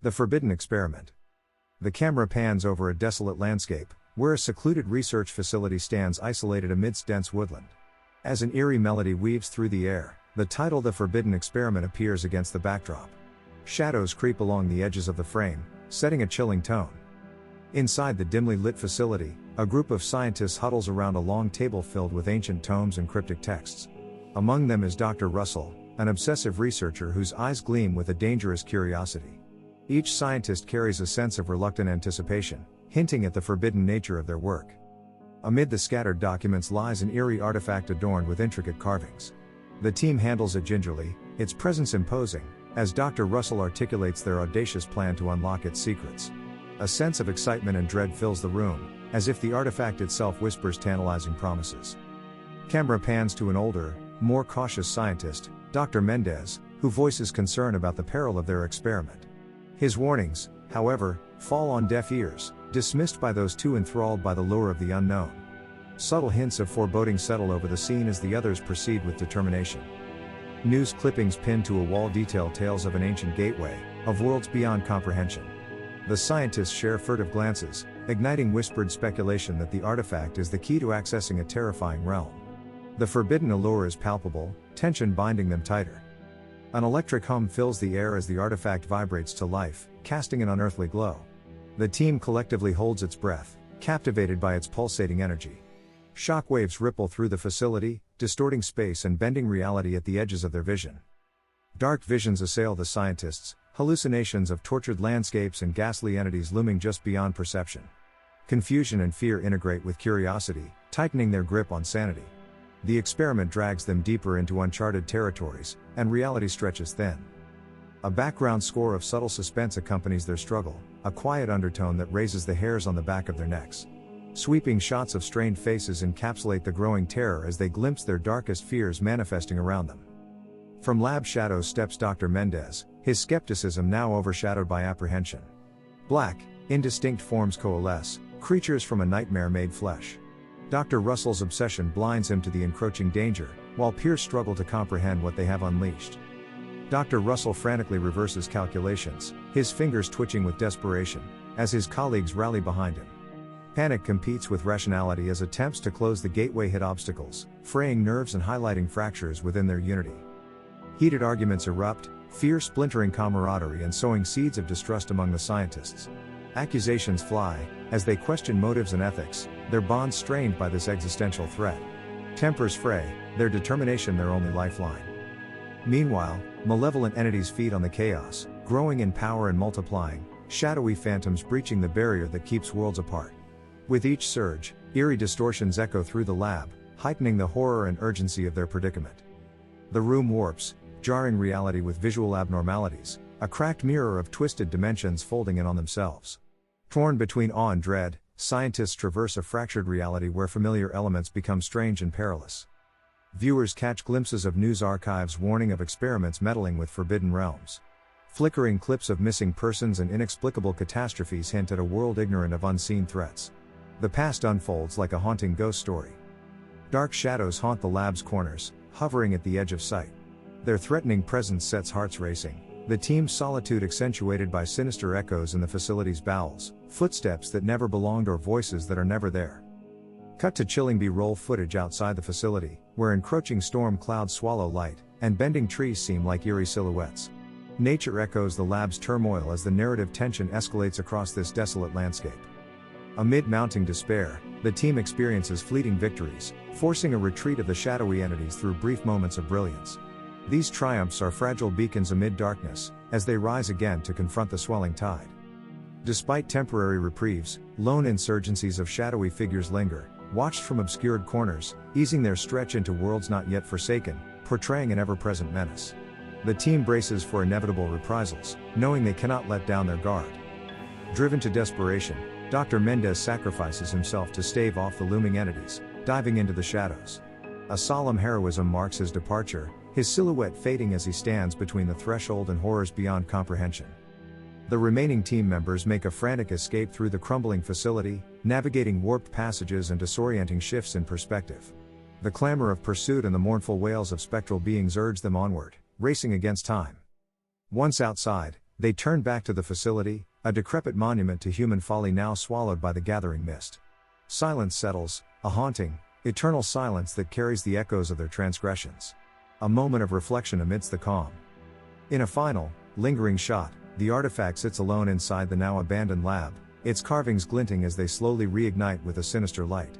The Forbidden Experiment. The camera pans over a desolate landscape, where a secluded research facility stands isolated amidst dense woodland. As an eerie melody weaves through the air, the title The Forbidden Experiment appears against the backdrop. Shadows creep along the edges of the frame, setting a chilling tone. Inside the dimly lit facility, a group of scientists huddles around a long table filled with ancient tomes and cryptic texts. Among them is Dr. Russell, an obsessive researcher whose eyes gleam with a dangerous curiosity. Each scientist carries a sense of reluctant anticipation, hinting at the forbidden nature of their work. Amid the scattered documents lies an eerie artifact adorned with intricate carvings. The team handles it gingerly, its presence imposing, as Dr. Russell articulates their audacious plan to unlock its secrets. A sense of excitement and dread fills the room, as if the artifact itself whispers tantalizing promises. Camera pans to an older, more cautious scientist, Dr. Mendez, who voices concern about the peril of their experiment. His warnings, however, fall on deaf ears, dismissed by those too enthralled by the lure of the unknown. Subtle hints of foreboding settle over the scene as the others proceed with determination. News clippings pinned to a wall detail tales of an ancient gateway, of worlds beyond comprehension. The scientists share furtive glances, igniting whispered speculation that the artifact is the key to accessing a terrifying realm. The forbidden allure is palpable, tension binding them tighter. An electric hum fills the air as the artifact vibrates to life, casting an unearthly glow. The team collectively holds its breath, captivated by its pulsating energy. Shockwaves ripple through the facility, distorting space and bending reality at the edges of their vision. Dark visions assail the scientists, hallucinations of tortured landscapes and ghastly entities looming just beyond perception. Confusion and fear integrate with curiosity, tightening their grip on sanity. The experiment drags them deeper into uncharted territories, and reality stretches thin. A background score of subtle suspense accompanies their struggle, a quiet undertone that raises the hairs on the back of their necks. Sweeping shots of strained faces encapsulate the growing terror as they glimpse their darkest fears manifesting around them. From lab shadows steps Dr. Mendez, his skepticism now overshadowed by apprehension. Black, indistinct forms coalesce, creatures from a nightmare made flesh. Dr. Russell's obsession blinds him to the encroaching danger, while peers struggle to comprehend what they have unleashed. Dr. Russell frantically reverses calculations, his fingers twitching with desperation, as his colleagues rally behind him. Panic competes with rationality as attempts to close the gateway hit obstacles, fraying nerves and highlighting fractures within their unity. Heated arguments erupt, fear splintering camaraderie and sowing seeds of distrust among the scientists. Accusations fly, as they question motives and ethics, their bonds strained by this existential threat. Tempers fray, their determination their only lifeline. Meanwhile, malevolent entities feed on the chaos, growing in power and multiplying, shadowy phantoms breaching the barrier that keeps worlds apart. With each surge, eerie distortions echo through the lab, heightening the horror and urgency of their predicament. The room warps, jarring reality with visual abnormalities, a cracked mirror of twisted dimensions folding in on themselves. Torn between awe and dread, scientists traverse a fractured reality where familiar elements become strange and perilous. Viewers catch glimpses of news archives warning of experiments meddling with forbidden realms. Flickering clips of missing persons and inexplicable catastrophes hint at a world ignorant of unseen threats. The past unfolds like a haunting ghost story. Dark shadows haunt the lab's corners, hovering at the edge of sight. Their threatening presence sets hearts racing, the team's solitude accentuated by sinister echoes in the facility's bowels, footsteps that never belonged or voices that are never there. Cut to chilling B-roll footage outside the facility, where encroaching storm clouds swallow light, and bending trees seem like eerie silhouettes. Nature echoes the lab's turmoil as the narrative tension escalates across this desolate landscape. Amid mounting despair, the team experiences fleeting victories, forcing a retreat of the shadowy entities through brief moments of brilliance. These triumphs are fragile beacons amid darkness, as they rise again to confront the swelling tide. Despite temporary reprieves, lone insurgencies of shadowy figures linger, watched from obscured corners, easing their stretch into worlds not yet forsaken, portraying an ever-present menace. The team braces for inevitable reprisals, knowing they cannot let down their guard. Driven to desperation, Dr. Mendez sacrifices himself to stave off the looming entities, diving into the shadows. A solemn heroism marks his departure, his silhouette fading as he stands between the threshold and horrors beyond comprehension. The remaining team members make a frantic escape through the crumbling facility, navigating warped passages and disorienting shifts in perspective. The clamor of pursuit and the mournful wails of spectral beings urge them onward, racing against time. Once outside, They turn back to the facility, a decrepit monument to human folly now swallowed by the gathering mist. Silence settles, a haunting, eternal silence that carries the echoes of their transgressions. A moment of reflection amidst the calm. In a final, lingering shot, the artifact sits alone inside the now abandoned lab, its carvings glinting as they slowly reignite with a sinister light.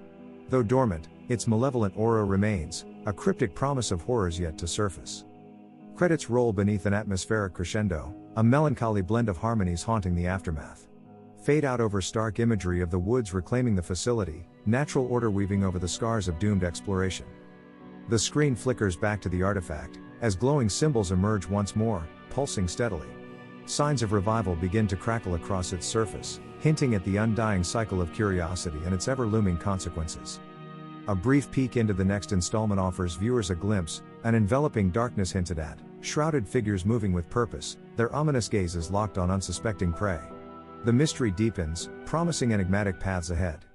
Though dormant, its malevolent aura remains, a cryptic promise of horrors yet to surface. Credits roll beneath an atmospheric crescendo, a melancholy blend of harmonies haunting the aftermath. Fade out over stark imagery of the woods reclaiming the facility, natural order weaving over the scars of doomed exploration. The screen flickers back to the artifact, as glowing symbols emerge once more, pulsing steadily. Signs of revival begin to crackle across its surface, hinting at the undying cycle of curiosity and its ever-looming consequences. A brief peek into the next installment offers viewers a glimpse, an enveloping darkness hinted at, shrouded figures moving with purpose, their ominous gazes locked on unsuspecting prey. The mystery deepens, promising enigmatic paths ahead.